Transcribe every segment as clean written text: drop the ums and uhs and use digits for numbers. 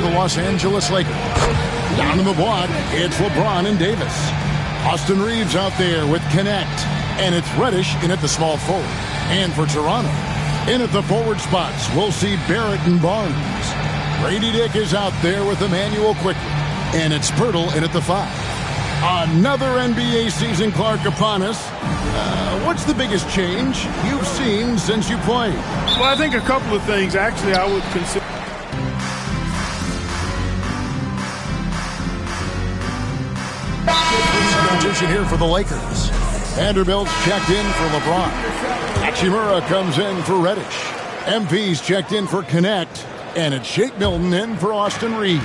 the Los Angeles Lakers. Down in the block, it's LeBron and Davis. Austin Reeves out there with Connect. And it's Reddish in at the small forward. And for Toronto, in at the forward spots, we'll see Barrett and Barnes. Grady Dick is out there with Emmanuel Quickly. And it's Pirtle in at the 5. Another NBA season, Clark, upon us. What's the biggest change you've seen since you played? Well, I think a couple of things. Actually, I would consider. Substitution here for the Lakers. Vanderbilt's checked in for LeBron. Hachimura comes in for Reddish. MP's checked in for Connect. And it's Shake Milton in for Austin Reeves.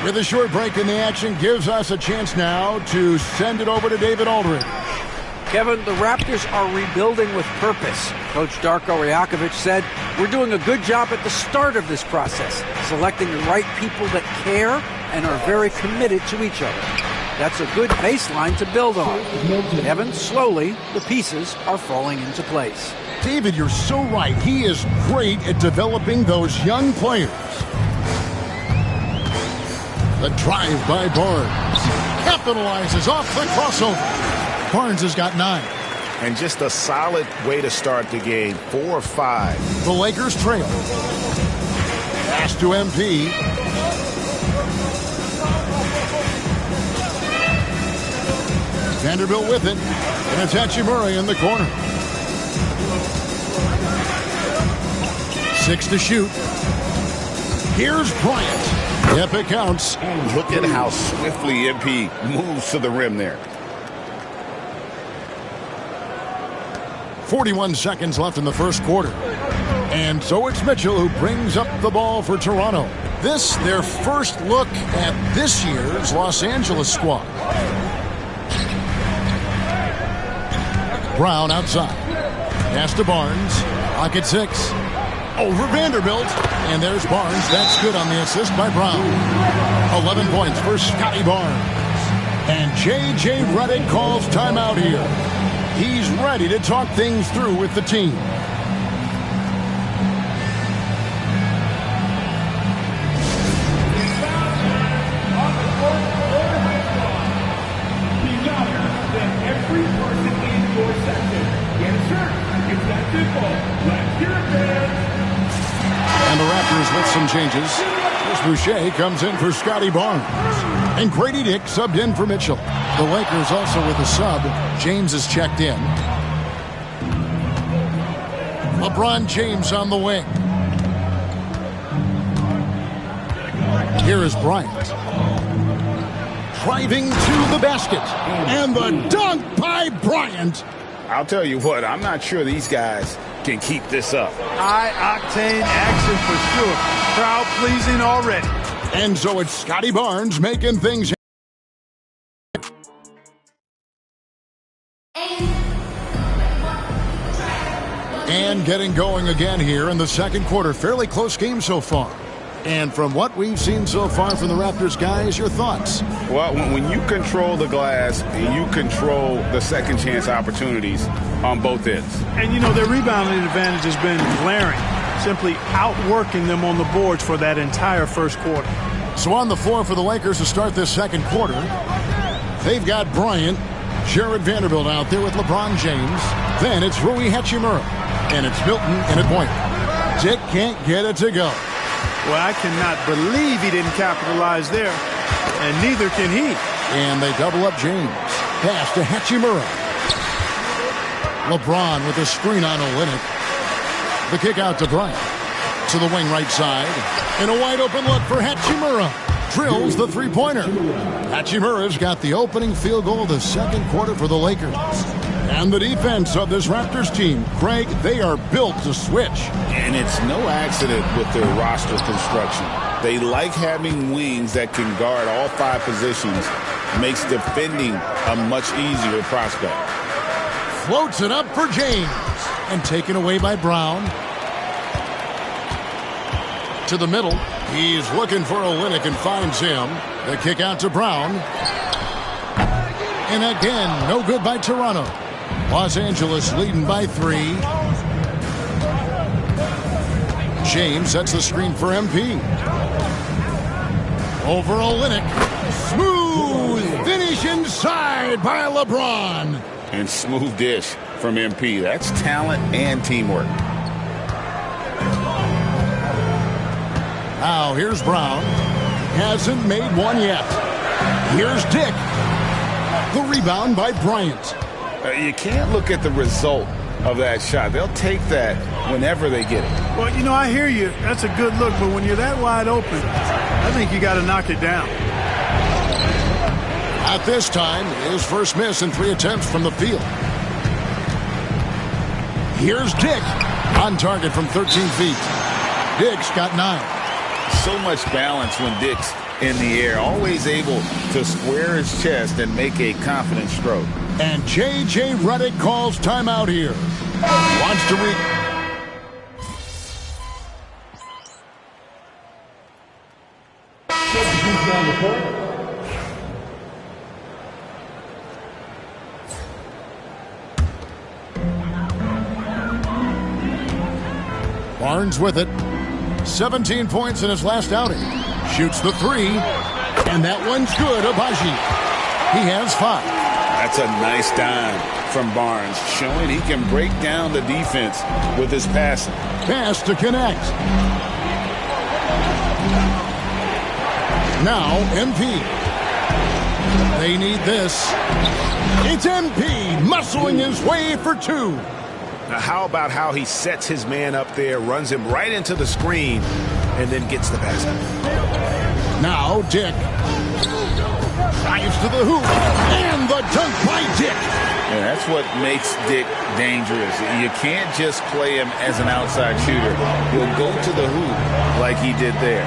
With a short break in the action gives us a chance now to send it over to David Aldridge. Kevin, the Raptors are rebuilding with purpose. Coach Darko Rajakovic said, "We're doing a good job at the start of this process, selecting the right people that care and are very committed to each other. That's a good baseline to build on." Kevin, slowly, the pieces are falling into place. David, you're so right. He is great at developing those young players. The drive by Barnes. Capitalizes off the crossover. Barnes has got 9. And just a solid way to start the game. 4 or 5. The Lakers trail. Pass to MP. Vanderbilt with it. And it's Hachimura in the corner. 6 to shoot. Here's Bryant. Yep, it counts. Look at how swiftly MP moves to the rim there. 41 seconds left in the first quarter. And so it's Mitchell who brings up the ball for Toronto. This, their first look at this year's Los Angeles squad. Brown outside. Pass to Barnes. Pocket 6. Over Vanderbilt. And there's Barnes. That's good on the assist by Brown. 11 points for Scotty Barnes. And J.J. Redick calls timeout here. He's ready to talk things through with the team. Every person in your section. Get a shirt. It's that simple. Let's hear it, man. And the Raptors with some changes. Chris Boucher comes in for Scotty Barnes. And Grady Dick subbed in for Mitchell. The Lakers also with a sub. James is checked in. LeBron James on the wing. Here is Bryant. Driving to the basket. And the dunk by Bryant. I'll tell you what, I'm not sure these guys can keep this up. High-octane action for sure. Crowd-pleasing already. And so it's Scotty Barnes making things. And getting going again here in the second quarter. Fairly close game so far. And from what we've seen so far from the Raptors, guys, your thoughts? Well, when you control the glass, you control the second chance opportunities on both ends. And, you know, their rebounding advantage has been glaring, simply outworking them on the boards for that entire first quarter. So on the floor for the Lakers to start this second quarter, they've got Bryant, Jared Vanderbilt out there with LeBron James. Then it's Rui Hachimura, and it's Milton in at point. Dick can't get it to go. Well, I cannot believe he didn't capitalize there, and neither can he. And they double up James. Pass to Hachimura. LeBron with a screen on Olynyk. The kick out to Bryant. To the wing right side. And a wide open look for Hachimura. Drills the three-pointer. Hachimura's got the opening field goal of the second quarter for the Lakers. And the defense of this Raptors team, Craig, they are built to switch. And it's no accident with their roster construction. They like having wings that can guard all 5 positions. Makes defending a much easier prospect. Floats it up for James. And taken away by Brown. To the middle. He's looking for Olynyk and finds him. The kick out to Brown. And again, no good by Toronto. Los Angeles leading by 3. James sets the screen for MP. Over Olynyk. Smooth finish inside by LeBron. And smooth dish from MP. That's talent and teamwork. Now here's Brown. Hasn't made one yet. Here's Dick. The rebound by Bryant. You can't look at the result of that shot. They'll take that whenever they get it. Well, you know, I hear you. That's a good look, but when you're that wide open, I think you got to knock it down. At this time, his first miss in 3 attempts from the field. Here's Dick. On target from 13 feet. Dick's got 9. So much balance when Dick's in the air. Always able to square his chest and make a confident stroke. And J.J. Redick calls timeout here. Wants to Barnes with it. 17 points in his last outing. Shoots the 3. And that one's good. Abaji. He has 5. That's a nice dime from Barnes, showing he can break down the defense with his passing. Pass to connect. Now MP. They need this. It's MP muscling his way for 2. Now, how about how he sets his man up there, runs him right into the screen, and then gets the basket? Now Dick. Drives to the hoop. And the dunk by Dick. And that's what makes Dick dangerous. You can't just play him as an outside shooter. He'll go to the hoop like he did there.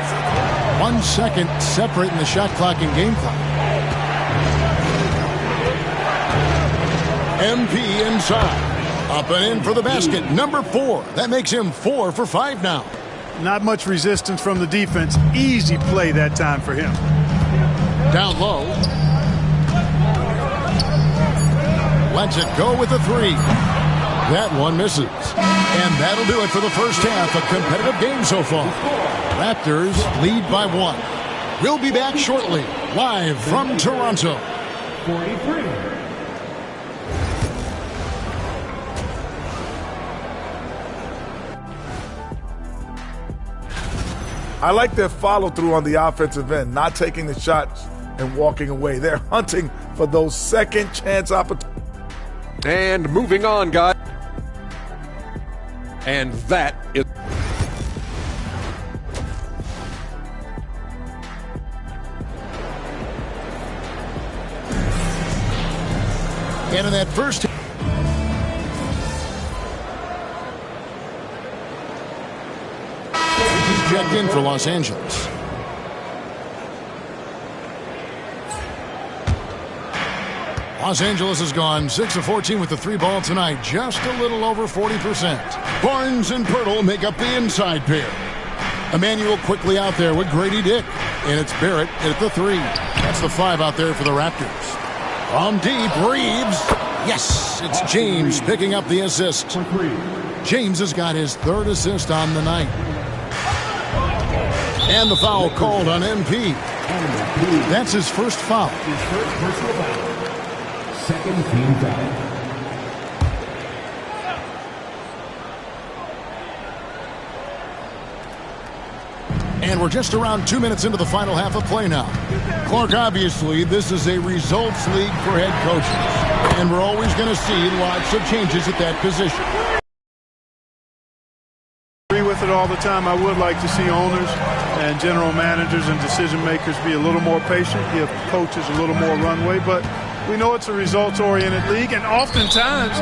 1 second separating the shot clock and game clock. MP inside. Up and in for the basket. Number 4. That makes him 4 for 5 now. Not much resistance from the defense. Easy play that time for him. Down low. Lets it go with a 3. That one misses. And that'll do it for the first half. A competitive game so far. Raptors lead by 1. We'll be back shortly. Live from Toronto. 43. I like their follow-through on the offensive end, not taking the shots and walking away. They're hunting for those second chance opportunities. And moving on, guys. And that is... And in that first... checked in for Los Angeles. Los Angeles has gone 6 of 14 with the 3 ball tonight, just a little over 40%. Barnes and Pirtle make up the inside pair. Emmanuel quickly out there with Grady Dick, and it's Barrett at the 3. That's the 5 out there for the Raptors. From deep, Reeves. Yes, it's James picking up the assist. James has got his 3rd assist on the night. And the foul called on MP. That's his first foul. His first personal foul. Second team foul. And we're just around 2 minutes into the final half of play now. Clark, obviously, this is a results league for head coaches. And we're always going to see lots of changes at that position. Agree with it all the time. I would like to see owners and general managers and decision makers be a little more patient, give coaches a little more runway, but we know it's a results-oriented league, and oftentimes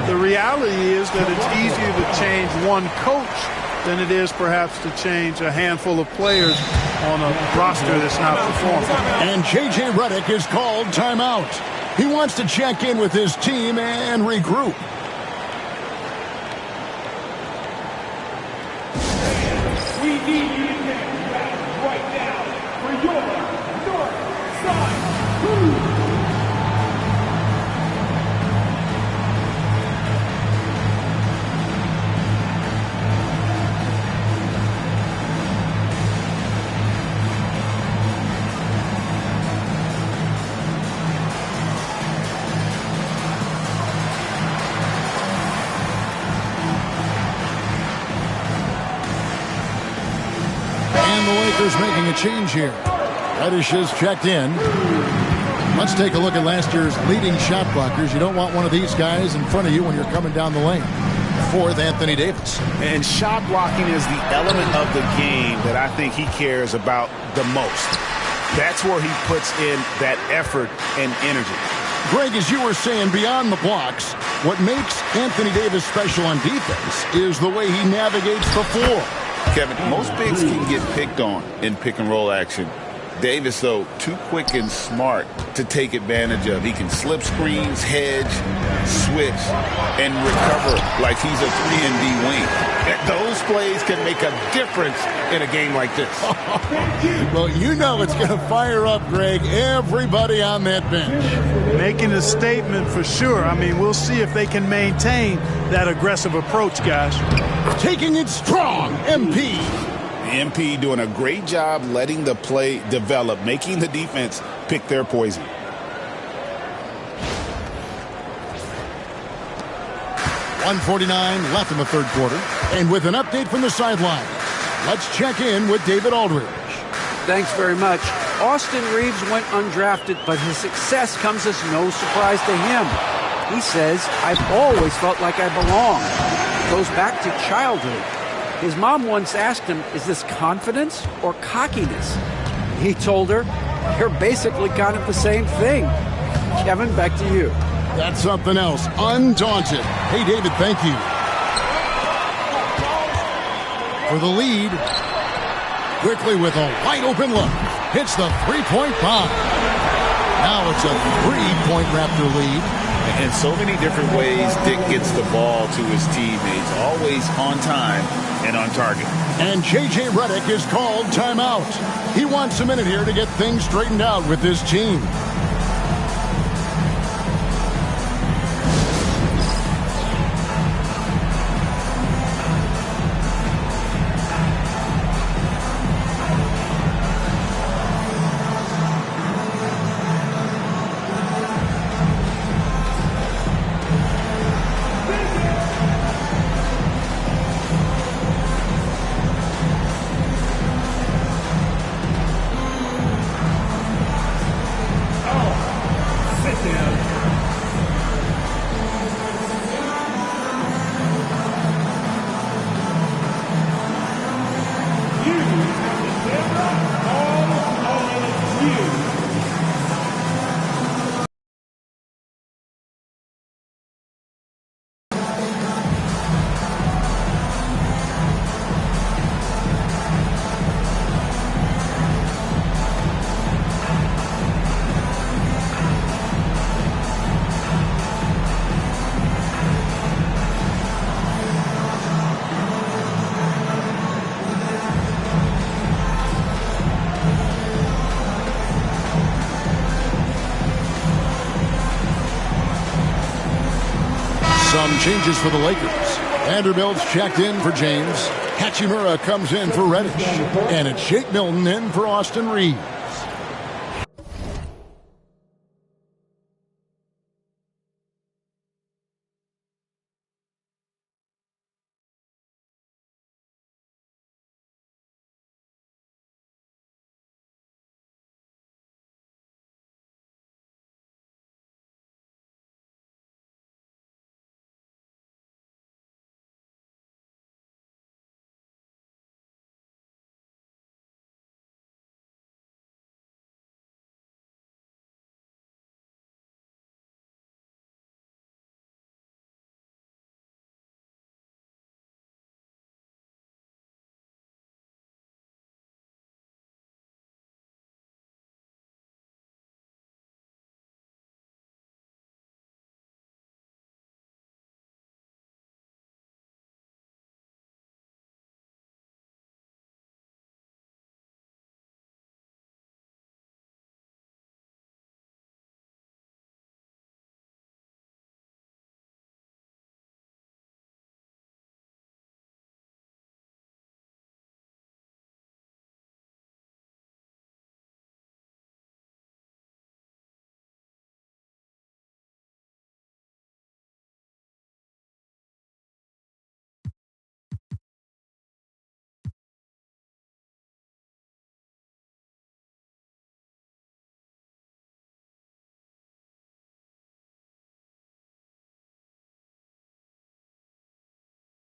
the reality is that it's easier to change one coach than it is perhaps to change a handful of players on a roster that's not performing. And J.J. Redick is called timeout. He wants to check in with his team and regroup. We need you to get back right now for your North Side Crew. Others making a change here. Reddish is checked in. Let's take a look at last year's leading shot blockers. You don't want one of these guys in front of you when you're coming down the lane. Fourth, Anthony Davis. And shot blocking is the element of the game that I think he cares about the most. That's where he puts in that effort and energy. Greg, as you were saying, beyond the blocks, what makes Anthony Davis special on defense is the way he navigates the floor. Kevin, most bigs can get picked on in pick-and-roll action. Davis, though, too quick and smart to take advantage of. He can slip screens, hedge, switch, and recover like he's a 3-and-D wing. Those plays can make a difference in a game like this. Well, you know it's going to fire up, Greg, everybody on that bench. Making a statement for sure. I mean, we'll see if they can maintain that aggressive approach, guys. Taking it strong, MP. MP doing a great job letting the play develop, making the defense pick their poison. .149 left in the third quarter. And with an update from the sideline, let's check in with David Aldridge. Thanks very much. Austin Reeves went undrafted, but his success comes as no surprise to him. He says, I've always felt like I belong. It goes back to childhood. His mom once asked him, is this confidence or cockiness? He told her, you're basically kind of the same thing. Kevin, back to you. That's something else. Undaunted. Hey, David, thank you. For the lead, quickly with a wide-open look, hits the three-point bomb. Now it's a 3-point Raptor lead. In so many different ways, Dick gets the ball to his teammates, always on time and on target. And J.J. Redick is called timeout. He wants a minute here to get things straightened out with his team. Some changes for the Lakers. Vanderbilt's checked in for James. Hachimura comes in for Reddish. And it's Shake Milton in for Austin Reeves.